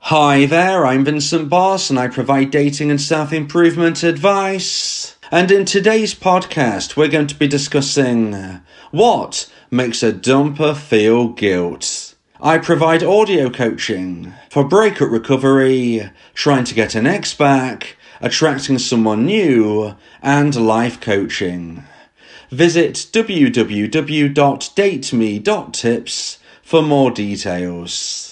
Hi there, I'm Vincent Boss and I provide dating and self-improvement advice. And in today's podcast, we're going to be discussing what makes a dumper feel guilt. I provide audio coaching for breakup recovery, trying to get an ex back, attracting someone new, and life coaching. Visit www.dateme.tips for more details.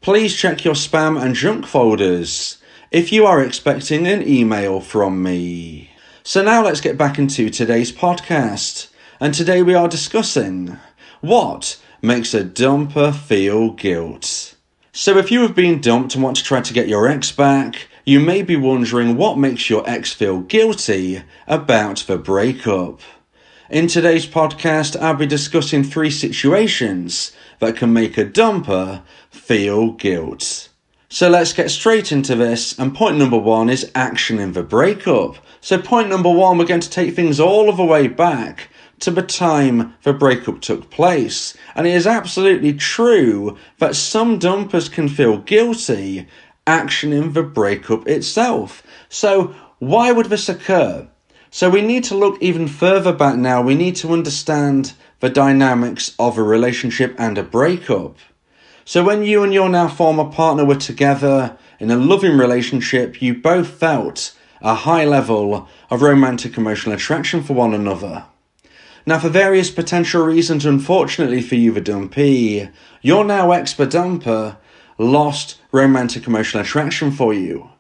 Please check your spam and junk folders if you are expecting an email from me. So now let's get back into today's podcast. And today we are discussing what makes a dumper feel guilt. So if you have been dumped and want to try to get your ex back, you may be wondering what makes your ex feel guilty about the breakup. In today's podcast, I'll be discussing 3 situations that can make a dumper feel guilt. So let's get straight into this, and point number 1 is action in the breakup. So point number 1, we're going to take things all of the way back to the time the breakup took place. And it is absolutely true that some dumpers can feel guilty actioning the breakup itself. So why would this occur? So we need to look even further back now. We need to understand the dynamics of a relationship and a breakup. So when you and your now former partner were together in a loving relationship, you both felt a high level of romantic emotional attraction for one another. Now, for various potential reasons, unfortunately for you, the dumpee, your now ex, the dumper, lost romantic emotional attraction for you.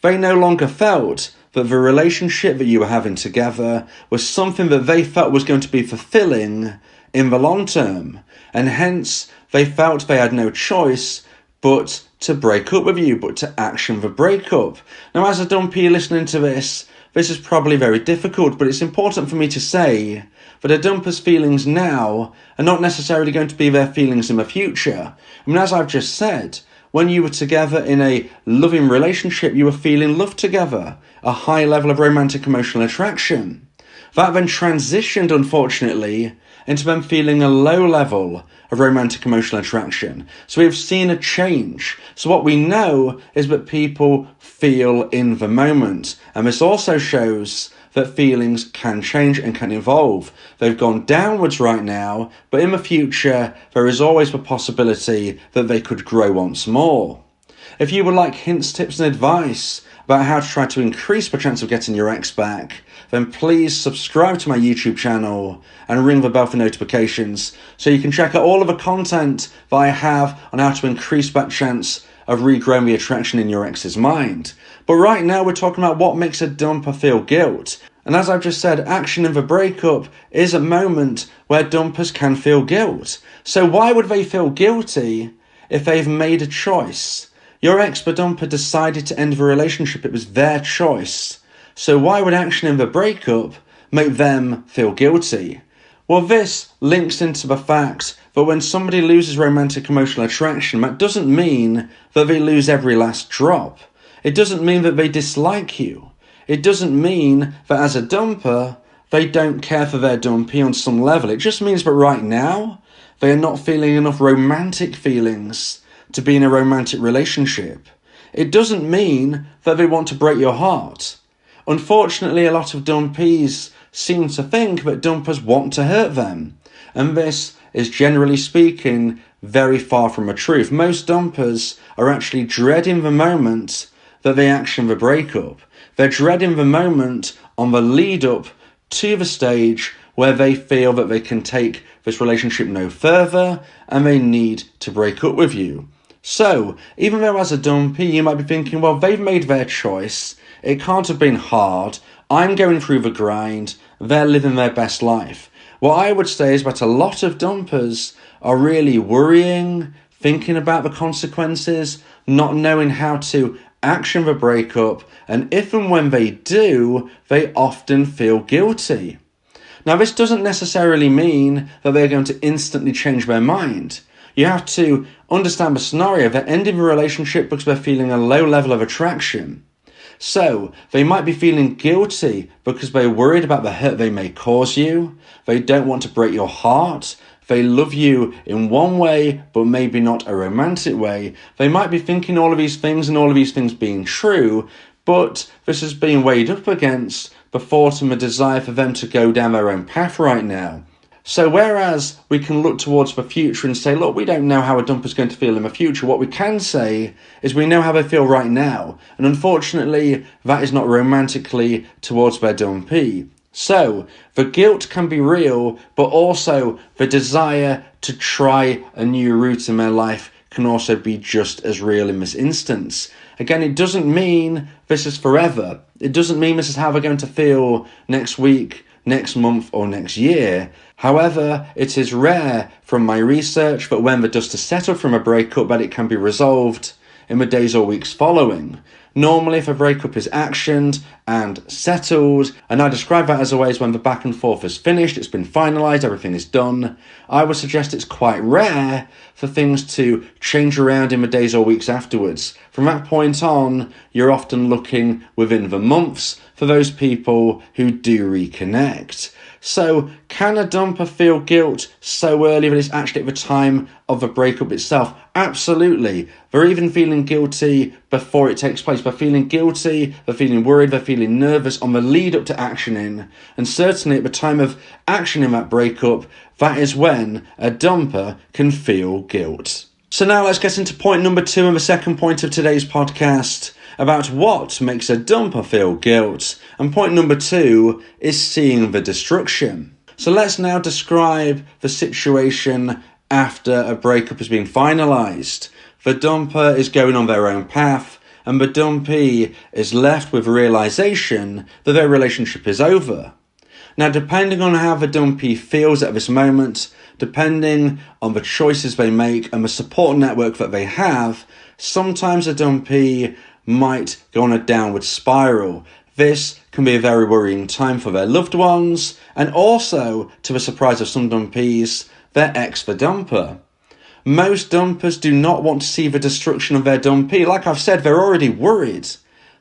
They no longer felt that the relationship that you were having together was something that they felt was going to be fulfilling in the long term, and hence they felt they had no choice but to break up with you, but to action the breakup. Now, as a dumpee listening to this is probably very difficult, but it's important for me to say that a dumper's feelings now are not necessarily going to be their feelings in the future. I mean, as I've just said, when you were together in a loving relationship, you were feeling love together, a high level of romantic emotional attraction. That then transitioned, unfortunately, into them feeling a low level of romantic emotional attraction. So we've seen a change. So what we know is that people feel in the moment. And this also shows that feelings can change and can evolve. They've gone downwards right now, but in the future, there is always the possibility that they could grow once more. If you would like hints, tips, and advice about how to try to increase the chance of getting your ex back, then please subscribe to my YouTube channel and ring the bell for notifications so you can check out all of the content that I have on how to increase that chance of regrowing the attraction in your ex's mind. But right now we're talking about what makes a dumper feel guilt. And as I've just said, action in the breakup is a moment where dumpers can feel guilt. So why would they feel guilty if they've made a choice? Your ex, the dumper, decided to end the relationship. It was their choice. So why would action in the breakup make them feel guilty? Well, this links into the fact that when somebody loses romantic emotional attraction, that doesn't mean that they lose every last drop. It doesn't mean that they dislike you. It doesn't mean that as a dumper, they don't care for their dumpee on some level. It just means that right now, they are not feeling enough romantic feelings to be in a romantic relationship. It doesn't mean that they want to break your heart. Unfortunately, a lot of dumpees seem to think that dumpers want to hurt them. And this is, generally speaking, very far from the truth. Most dumpers are actually dreading the moment that they action the breakup. They're dreading the moment on the lead up to the stage where they feel that they can take this relationship no further and they need to break up with you. So, even though as a dumpee you might be thinking, well, they've made their choice, it can't have been hard, I'm going through the grind, they're living their best life. What I would say is that a lot of dumpers are really worrying, thinking about the consequences, not knowing how to action the breakup, and if and when they do, they often feel guilty. Now, this doesn't necessarily mean that they're going to instantly change their mind. You have to understand the scenario. They're ending the relationship because they're feeling a low level of attraction. So they might be feeling guilty because they're worried about the hurt they may cause you. They don't want to break your heart. They love you in one way, but maybe not a romantic way. They might be thinking all of these things and all of these things being true, but this is being weighed up against the thought and the desire for them to go down their own path right now. So whereas we can look towards the future and say, look, we don't know how a dumper's going to feel in the future, what we can say is we know how they feel right now. And unfortunately, that is not romantically towards their dumpee. So the guilt can be real, but also the desire to try a new route in their life can also be just as real in this instance. Again, it doesn't mean this is forever. It doesn't mean this is how they're going to feel next week, next month, or next year. However, it is rare from my research that when the dust is settled from a breakup that it can be resolved in the days or weeks following. Normally, if a breakup is actioned and settled, and I describe that as always when the back and forth is finished, it's been finalised, everything is done, I would suggest it's quite rare for things to change around in the days or weeks afterwards. From that point on, you're often looking within the months for those people who do reconnect. So, can a dumper feel guilt so early that it's actually at the time of the breakup itself? Absolutely. They're even feeling guilty before it takes place. They're feeling guilty, they're feeling worried, they're feeling nervous on the lead up to actioning. And certainly at the time of actioning that breakup, that is when a dumper can feel guilt. So now let's get into point number 2 and the second point of today's podcast about what makes a dumper feel guilt. And point number 2 is seeing the destruction. So let's now describe the situation after a breakup has been finalised. The dumper is going on their own path, and the dumpee is left with a realisation that their relationship is over. Now, depending on how the dumpee feels at this moment, depending on the choices they make and the support network that they have, sometimes a dumpee might go on a downward spiral. This can be a very worrying time for their loved ones, and also, to the surprise of some dumpees, their ex the dumper. Most dumpers do not want to see the destruction of their dumpee. Like I've said, they're already worried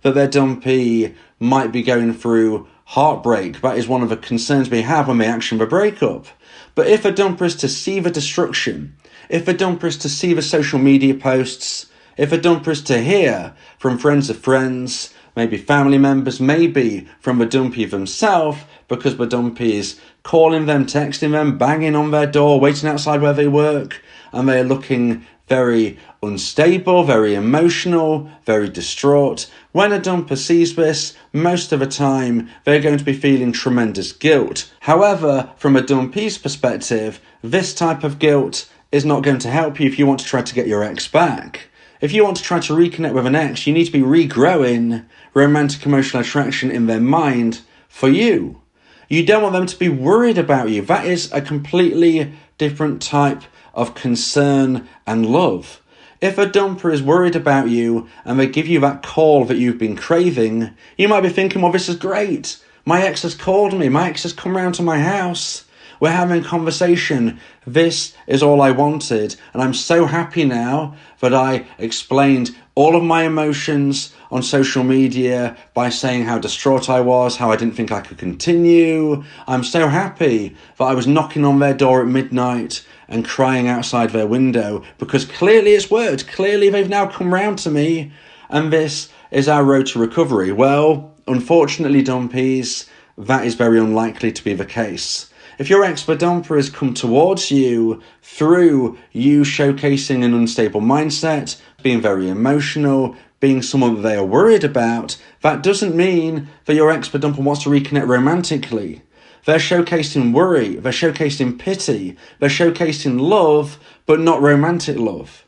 that their dumpee might be going through heartbreak. That is one of the concerns we have when they action the breakup. But if a dumper is to see the destruction, if a dumper is to see the social media posts, if a dumper is to hear from friends of friends, maybe family members, maybe from the dumpee themselves, because the dumpee is calling them, texting them, banging on their door, waiting outside where they work, and they're looking very unstable, very emotional, very distraught. When a dumper sees this, most of the time, they're going to be feeling tremendous guilt. However, from a dumpee's perspective, this type of guilt is not going to help you if you want to try to get your ex back. If you want to try to reconnect with an ex, you need to be regrowing romantic emotional attraction in their mind for you. You don't want them to be worried about you. That is a completely different type of concern and love. If a dumper is worried about you and they give you that call that you've been craving, you might be thinking, well, this is great. My ex has called me. My ex has come round to my house. We're having a conversation. This is all I wanted. And I'm so happy now that I explained all of my emotions on social media by saying how distraught I was, how I didn't think I could continue. I'm so happy that I was knocking on their door at midnight and crying outside their window because clearly it's worked. Clearly they've now come round to me and this is our road to recovery. Well, unfortunately, dumpees, that is very unlikely to be the case. If your ex-dumper has come towards you through you showcasing an unstable mindset, being very emotional, being someone that they are worried about, that doesn't mean that your ex-dumper wants to reconnect romantically. They're showcasing worry, they're showcasing pity, they're showcasing love, but not romantic love.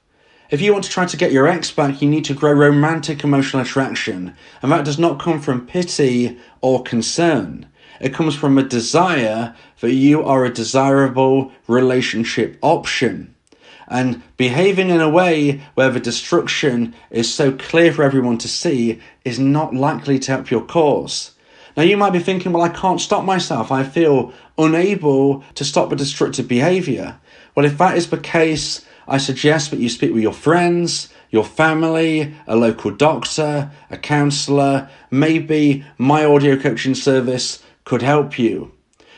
If you want to try to get your ex back, you need to grow romantic emotional attraction, and that does not come from pity or concern. It comes from a desire that you are a desirable relationship option. And behaving in a way where the destruction is so clear for everyone to see is not likely to help your cause. Now you might be thinking, well, I can't stop myself. I feel unable to stop the destructive behaviour. Well, if that is the case, I suggest that you speak with your friends, your family, a local doctor, a counsellor, maybe my audio coaching service could help you.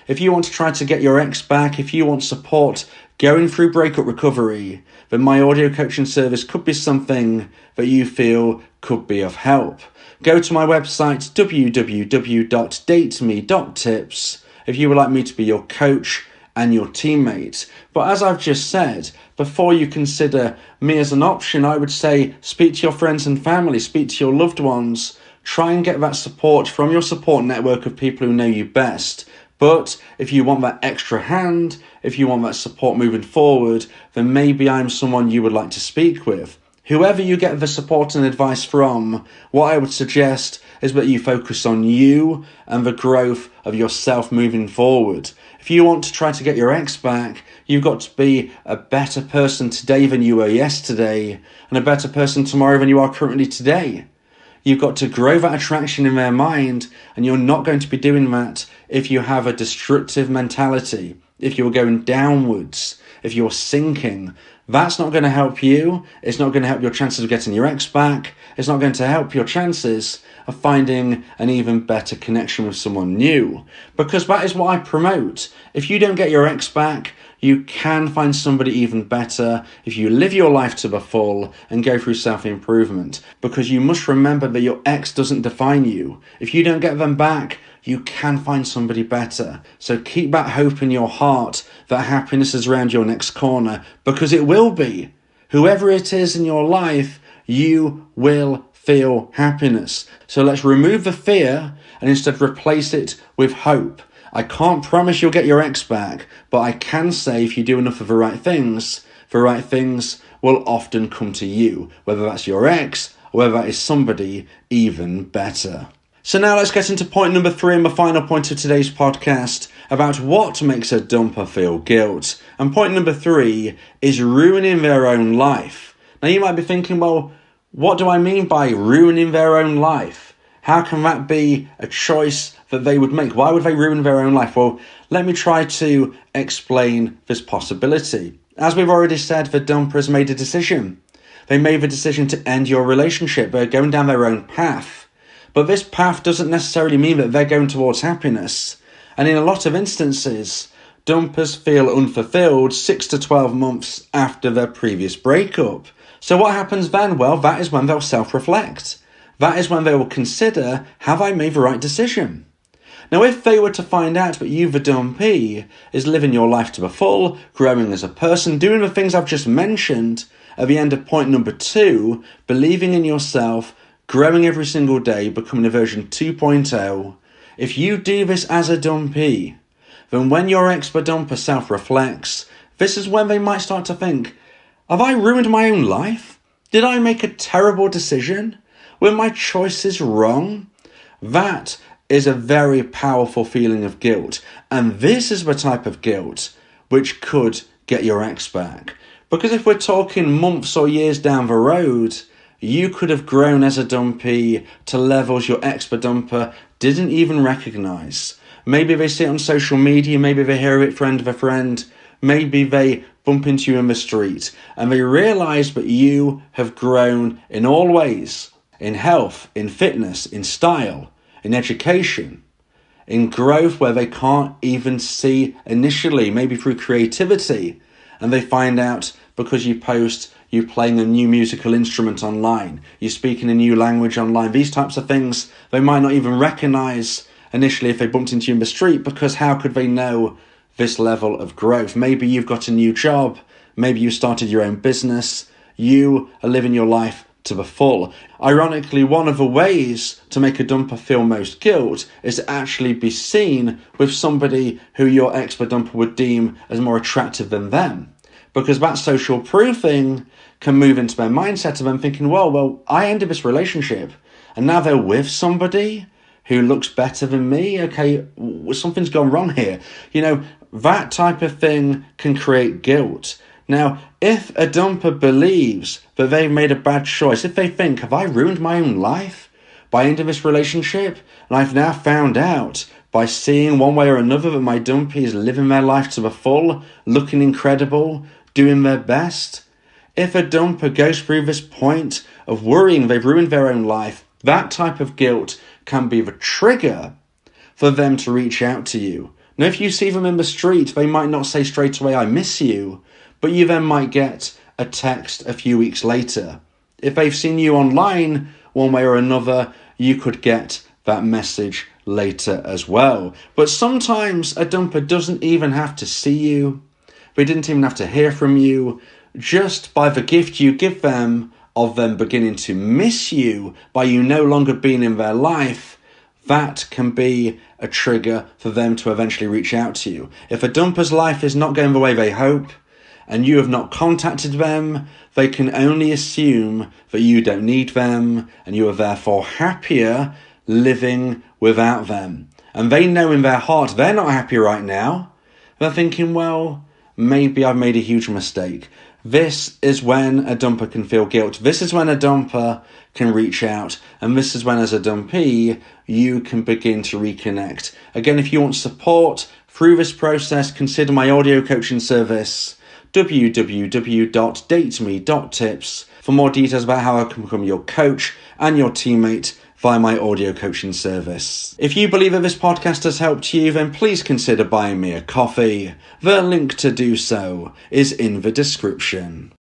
If you want to try to get your ex back, if you want support going through breakup recovery, then my audio coaching service could be something that you feel could be of help. Go to my website, www.dateme.tips, if you would like me to be your coach and your teammate. But as I've just said, before you consider me as an option, I would say speak to your friends and family, speak to your loved ones, try and get that support from your support network of people who know you best. But if you want that extra hand, if you want that support moving forward, then maybe I'm someone you would like to speak with. Whoever you get the support and advice from, what I would suggest is that you focus on you and the growth of yourself moving forward. If you want to try to get your ex back, you've got to be a better person today than you were yesterday, and a better person tomorrow than you are currently today. You've got to grow that attraction in their mind, and you're not going to be doing that if you have a destructive mentality, if you're going downwards, if you're sinking. That's not going to help you. It's not going to help your chances of getting your ex back. It's not going to help your chances of finding an even better connection with someone new. Because that is what I promote. If you don't get your ex back, you can find somebody even better if you live your life to the full and go through self-improvement. Because you must remember that your ex doesn't define you. If you don't get them back, you can find somebody better. So keep that hope in your heart that happiness is around your next corner, because it will be. Whoever it is in your life, you will feel happiness. So let's remove the fear and instead replace it with hope. I can't promise you'll get your ex back, but I can say if you do enough of the right things will often come to you, whether that's your ex or whether that is somebody even better. So now let's get into point number 3 and the final point of today's podcast about what makes a dumper feel guilt. And point number 3 is ruining their own life. Now you might be thinking, well, what do I mean by ruining their own life? How can that be a choice that they would make? Why would they ruin their own life? Well, let me try to explain this possibility. As we've already said, the dumper has made a decision. They made the decision to end your relationship. They're going down their own path. But this path doesn't necessarily mean that they're going towards happiness. And in a lot of instances, dumpers feel unfulfilled 6 to 12 months after their previous breakup. So what happens then? Well, that is when they'll self-reflect. That is when they will consider, have I made the right decision? Now, if they were to find out that you, the dumpee, is living your life to the full, growing as a person, doing the things I've just mentioned, at the end of point number 2, believing in yourself, growing every single day, becoming a version 2.0, if you do this as a dumpee, then when your ex-dumper self-reflects, this is when they might start to think, have I ruined my own life? Did I make a terrible decision? Were my choices wrong? That is a very powerful feeling of guilt. And this is the type of guilt which could get your ex back. Because if we're talking months or years down the road, you could have grown as a dumpee to levels your ex-dumper didn't even recognise. Maybe they see it on social media, maybe they hear it friend of a friend, maybe they bump into you in the street and they realise that you have grown in all ways. In health, in fitness, in style, in education, in growth where they can't even see initially, maybe through creativity, and they find out because you post you playing a new musical instrument online, you speaking a new language online, these types of things they might not even recognise initially if they bumped into you in the street, because how could they know this level of growth? Maybe you've got a new job, maybe you started your own business, you are living your life to the full. Ironically, one of the ways to make a dumper feel most guilt is to actually be seen with somebody who your ex-dumper would deem as more attractive than them. Because that social proofing can move into their mindset of them thinking, well, I ended this relationship and now they're with somebody who looks better than me. Okay, something's gone wrong here. That type of thing can create guilt. Now, if a dumper believes that they've made a bad choice, if they think, have I ruined my own life by ending this relationship? And I've now found out by seeing one way or another that my dumpee is living their life to the full, looking incredible, doing their best. If a dumper goes through this point of worrying they've ruined their own life, that type of guilt can be the trigger for them to reach out to you. Now, if you see them in the street, they might not say straight away, I miss you, but you then might get a text a few weeks later. If they've seen you online one way or another, you could get that message later as well. But sometimes a dumper doesn't even have to see you. They didn't even have to hear from you. Just by the gift you give them of them beginning to miss you, by you no longer being in their life, that can be a trigger for them to eventually reach out to you. If a dumper's life is not going the way they hope, and you have not contacted them, they can only assume that you don't need them, and you are therefore happier living without them. And they know in their heart they're not happy right now. They're thinking, well, maybe I've made a huge mistake. This is when a dumper can feel guilt. This is when a dumper can reach out. And this is when, as a dumpee, you can begin to reconnect. Again, if you want support through this process, consider my audio coaching service, www.dateme.tips, for more details about how I can become your coach and your teammate via my audio coaching service. If you believe that this podcast has helped you, then please consider buying me a coffee. The link to do so is in the description.